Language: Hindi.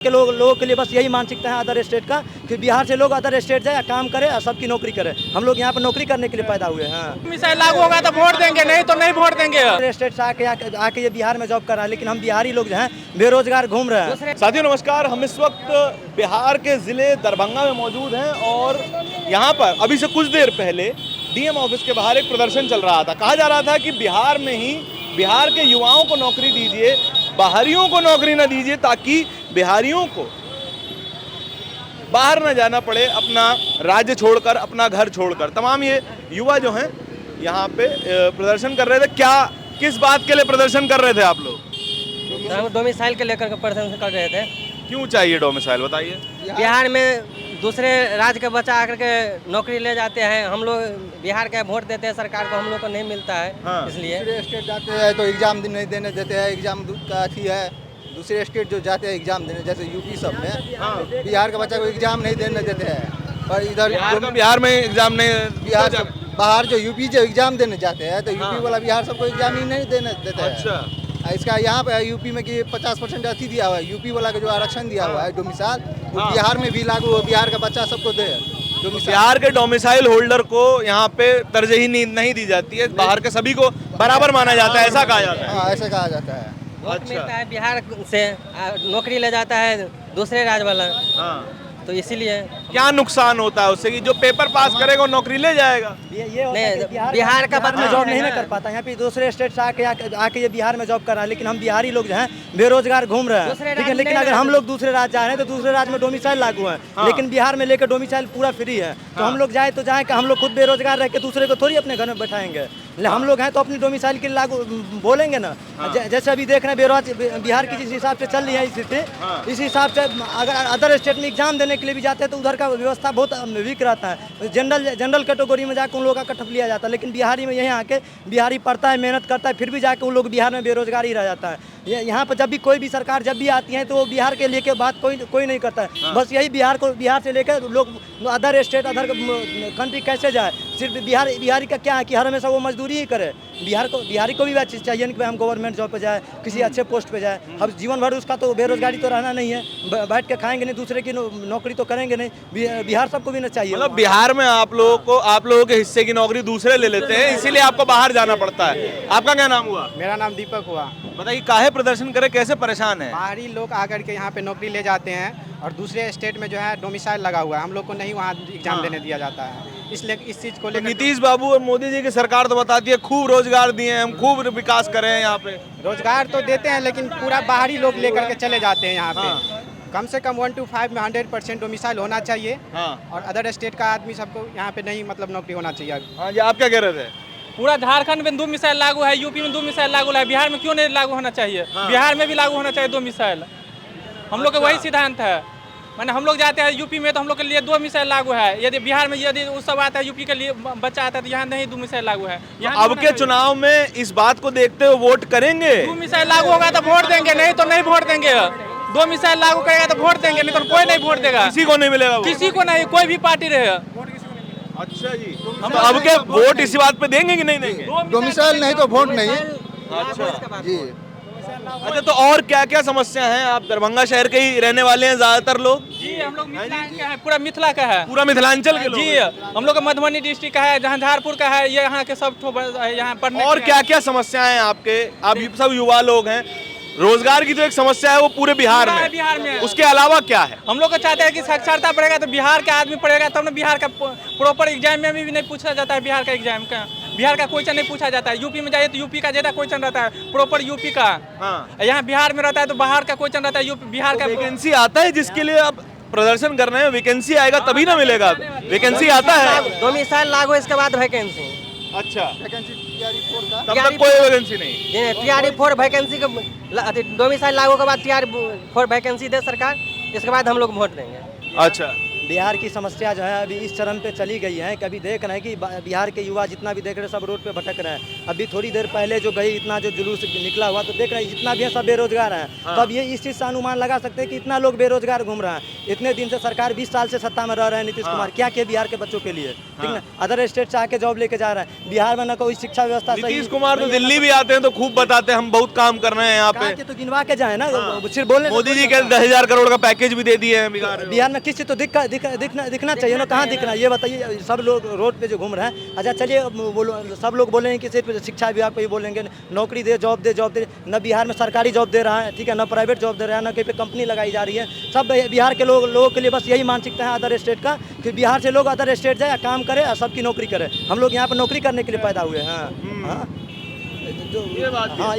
के लोगों के लिए बस यही मानसिकता है अदर स्टेट का कि बिहार से लोग अदर स्टेट जाए, काम करे और सबकी नौकरी करे। हम लोग यहाँ पर नौकरी करने के लिए पैदा हुए हैं। मिसाइल लागू होगा तो वोट देंगे, नहीं तो नहीं वोट देंगे। अदर स्टेट से आके ये बिहार में जॉब कर रहा है, लेकिन हम बिहारी लोग जो हैं बेरोजगार घूम रहे हैं। साथियों नमस्कार, हम इस वक्त बिहार के जिले दरभंगा में मौजूद हैं और यहाँ पर अभी से कुछ देर पहले डीएम ऑफिस के बाहर एक प्रदर्शन चल रहा था। कहा जा रहा था कि बिहार में ही बिहार के युवाओं को नौकरी दीजिए, बाहरियों को नौकरी न दीजिए, ताकि बिहारियों को बाहर न जाना पड़े अपना राज्य छोड़कर, अपना घर छोड़कर। तमाम ये युवा जो हैं यहाँ पे प्रदर्शन कर रहे थे। क्या किस बात के लिए प्रदर्शन कर रहे थे आप लोग? हम डोमिसाइल के लेकर प्रदर्शन कर रहे थे। क्यों चाहिए डोमिसाइल, बताइए। बिहार में दूसरे राज्य के बच्चा आकर के नौकरी ले जाते हैं, हम लोग बिहार का वोट देते हैं सरकार को, हम लोग को नहीं मिलता है। हाँ। इसलिए दूसरे स्टेट जाते हैं तो एग्जाम नहीं देने देते हैं, एग्जाम का अथी है। दूसरे स्टेट जो जाते हैं एग्जाम देने, जैसे यूपी सब में, हाँ। बिहार का बच्चा को एग्जाम नहीं देने देते हैं। पर इधर बिहार में एग्जाम नहीं, बिहार से बाहर जो यूपी जो एग्जाम देने जाते हैं तो यूपी वाला बिहार सबको एग्जाम ही नहीं देने देते हैं। अच्छा, इसका यहाँ पे यूपी में कि 50% अथी दिया हुआ है, यूपी वाला का जो आरक्षण दिया हुआ है डोमिसाइल, वो हाँ। बिहार में भी लागू हो, बिहार का बच्चा सबको दे डोमिसाइल। बिहार के डोमिसाइल होल्डर को यहाँ पे तरजीह नहीं दी जाती है, बाहर के सभी को बराबर माना जाता है, ऐसा कहा जाता है। हाँ, ऐसा कहा जाता है। वोट मिलता है बिहार से, नौकरी ले जाता है दूसरे राज्य वाला, हाँ। तो इसीलिए क्या नुकसान होता है उससे कि जो पेपर पास करेगा वो नौकरी ले जाएगा? ये होता नहीं, है कि बिहार का में बच्चा जॉब नहीं है ना ना। कर पाता। यहाँ पे दूसरे स्टेट से आके ये बिहार में जॉब कर रहा है, लेकिन हम बिहारी लोग जो हैं बेरोजगार घूम रहे हैं। दूसरे ठीक है, राज्य लेकिन में अगर हम लोग दूसरे राज्य जा रहे हैं तो दूसरे राज्य में डोमिसाइल लागू है, लेकिन बिहार में लेकर डोमिसाइल पूरा फ्री है। तो हम लोग जाए तो जाए कि हम लोग खुद बेरोजगार रह के दूसरे को थोड़ी अपने घर में बैठाएंगे। हम लोग हैं तो अपनी डोमिसाइल के लागू बोलेंगे ना। जैसे अभी देख रहे हैं बिहार की जिस हिसाब से चल रही है स्थिति, इस हिसाब से अगर अदर स्टेट में एग्जाम देने के लिए भी जाते हैं तो उधर का व्यवस्था बहुत वीक रहता है। जनरल कैटेगरी में जाकर उन लोगों का कटअप लिया जाता है, लेकिन बिहारी में यहीं आके बिहारी पढ़ता है, मेहनत करता है, फिर भी जाके उन लोग बिहार में बेरोजगार ही रह जाता है। यहाँ पर जब भी कोई भी सरकार जब भी आती है तो वो बिहार के लेके बात कोई नहीं करता है। बस यही बिहार से लेकर लोग अदर स्टेट अदर कंट्री कैसे जाए। सिर्फ बिहारी का क्या है कि हर हमेशा वो मजदूरी ही करे। बिहारी को भी वह चीज़ चाहिए कि हम गवर्नमेंट जॉब पे जाए, किसी अच्छे पोस्ट पे जाए। अब जीवन भर उसका तो बेरोजगारी तो रहना नहीं है, बैठ के खाएंगे नहीं, दूसरे की नौकरी तो करेंगे नहीं। बिहार सबको भी ना चाहिए। मतलब बिहार में आप लोगों के हिस्से की नौकरी दूसरे ले लेते हैं, इसीलिए आपको बाहर जाना पड़ता है। आपका क्या नाम हुआ? मेरा नाम दीपक हुआ। बताइए, काहे प्रदर्शन करे, कैसे परेशान है? बाहरी लोग आकर के यहाँ पे नौकरी ले जाते हैं और दूसरे स्टेट में जो है डोमिसाइल लगा हुआ है, हम लोग को नहीं वहाँ एग्जाम देने दिया जाता है। इसलिए इस चीज़ को लेकर नीतीश बाबू और मोदी जी की सरकार तो बताती है खूब रोजगार दिए हैं, हम खूब विकास कर रहे हैं यहाँ पे। रोजगार तो देते हैं, लेकिन पूरा बाहरी लोग लेकर के चले जाते हैं यहाँ पे। कम से कम 1 to 5 में 100% डोमिसाइल होना चाहिए। हाँ। और अदर स्टेट का आदमी सबको यहाँ पे नहीं मतलब नौकरी होना चाहिए। हाँ जी, आप क्या कह रहे थे? पूरा झारखंड में 2 मिसाइल लागू है, यूपी में 2 मिसाइल लागू है, बिहार में क्यों नहीं लागू होना चाहिए? बिहार में भी लागू होना चाहिए 2 मिसाइल। हम लोग का वही सिद्धांत है। मैंने हम लोग जाते हैं यूपी में तो हम लोग के लिए 2 मिसाइल लागू है। यदि बिहार में यदि उस सब आता है, यूपी के लिए बच्चा आता है, तो यहाँ नहीं 2 मिसाइल लागू है। अब के चुनाव में इस बात को देखते हुए वोट करेंगे? 2 मिसाइल लागू होगा तो वोट देंगे, नहीं तो नहीं वोट देंगे। 2 मिसाइल लागू करेगा तो वोट देंगे, नहीं तो कोई नहीं वोट देगा। किसी को नहीं मिलेगा वोट? किसी को नहीं, कोई भी पार्टी रहे। अच्छा जी, हम अब के वोट इसी बात पे देंगे कि नहीं देंगे? डोमिसाइल नहीं तो वोट नहीं। अच्छा जी। अच्छा, तो और क्या क्या समस्या हैं? आप दरभंगा शहर के ही रहने वाले हैं ज्यादातर लोग? जी, हम लोग मिथिला का है, पूरा मिथिला का है। पूरा मिथिलांचल के लोग? जी, हम लोग का मधुबनी डिस्ट्रिक्ट का है, झंझारपुर का है, ये यहाँ के सब यहाँ पढ़ने और के क्या क्या समस्याएं हैं आपके? आप सब युवा लोग हैं, रोजगार की जो एक समस्या है वो पूरे बिहार पूरा है में, बिहार में। उसके अलावा क्या है? हम लोग को चाहते हैं कि साक्षरता बढ़ेगा तो बिहार का आदमी पढ़ेगा, तब ना बिहार का प्रॉपर एग्जाम में भी नहीं पूछा जाता है। बिहार का एग्जाम का, बिहार का क्वेश्चन नहीं पूछा जाता है। यूपी में जाइए तो यूपी का ज्यादा क्वेश्चन रहता है, प्रॉपर यूपी का। हाँ। यहाँ बिहार में रहता है तो बाहर का क्वेश्चन रहता है, यूपी बिहार का। वैकेंसी आता है जिसके लिए आप प्रदर्शन कर रहे हैं, वैकेंसी आएगा तभी ना मिलेगा। वैकेंसी आता है, डोमिसाइल लागू, इसके बाद वैकेंसी। अच्छा, वैकेंसी TRE4 का तब तक कोई वैकेंसी नहीं? TRE4 वैकेंसी का डोमिसाइल लागू के बाद TRE4 वैकेंसी दे सरकार, इसके बाद हम लोग वोट देंगे। अच्छा, बिहार की समस्या जो है अभी इस चरम पे चली गई है कि अभी देख रहे हैं कि बिहार के युवा जितना भी देख रहे हैं सब रोड पे भटक रहे हैं। अभी थोड़ी देर पहले जो गई इतना जो जुलूस निकला हुआ तो देख रहे हैं जितना भी है सब बेरोजगार हैं। तो अब ये इस चीज़ से अनुमान लगा सकते हैं कि इतना लोग बेरोजगार घूम रहे हैं। इतने दिन से सरकार 20 साल से सत्ता में रह रहे हैं नीतीश कुमार, क्या किया बिहार के बच्चों के लिए, ठीक ना। अदर स्टेट से आके जॉब लेके जा रहे हैं, बिहार में ना कोई शिक्षा व्यवस्था सही। नीतीश कुमार तो दिल्ली भी आते हैं तो खूब बताते हैं हम बहुत काम कर रहे हैं यहाँ पे, तो गिनवा के जाए ना, सिर्फ बोलने। मोदी जी के 10,000 करोड़ का पैकेज भी दे दिए हैं बिहार में किस चीज़ तो दिखना चाहिए ना, कहाँ दिख रहा है ये बताइए। सब लोग रोड पे जो घूम रहे हैं, अच्छा चलिए सब लोग बोलेंगे कि सिर्फ शिक्षा विभाग पे ही बोलेंगे, नौकरी दे, जॉब दे। न बिहार में सरकारी जॉब दे रहा है, ठीक है, न प्राइवेट जॉब दे रहा है, न कहीं पे कंपनी लगाई जा रही है। सब बिहार के लोगों के लिए बस यही मानसिकता है अदर स्टेट का कि बिहार से लोग अदर स्टेट जाए, काम करे और सबकी नौकरी करे। हम लोग यहाँ पर नौकरी करने के लिए पैदा हुए हैं। हाँ, ये बात हाँ।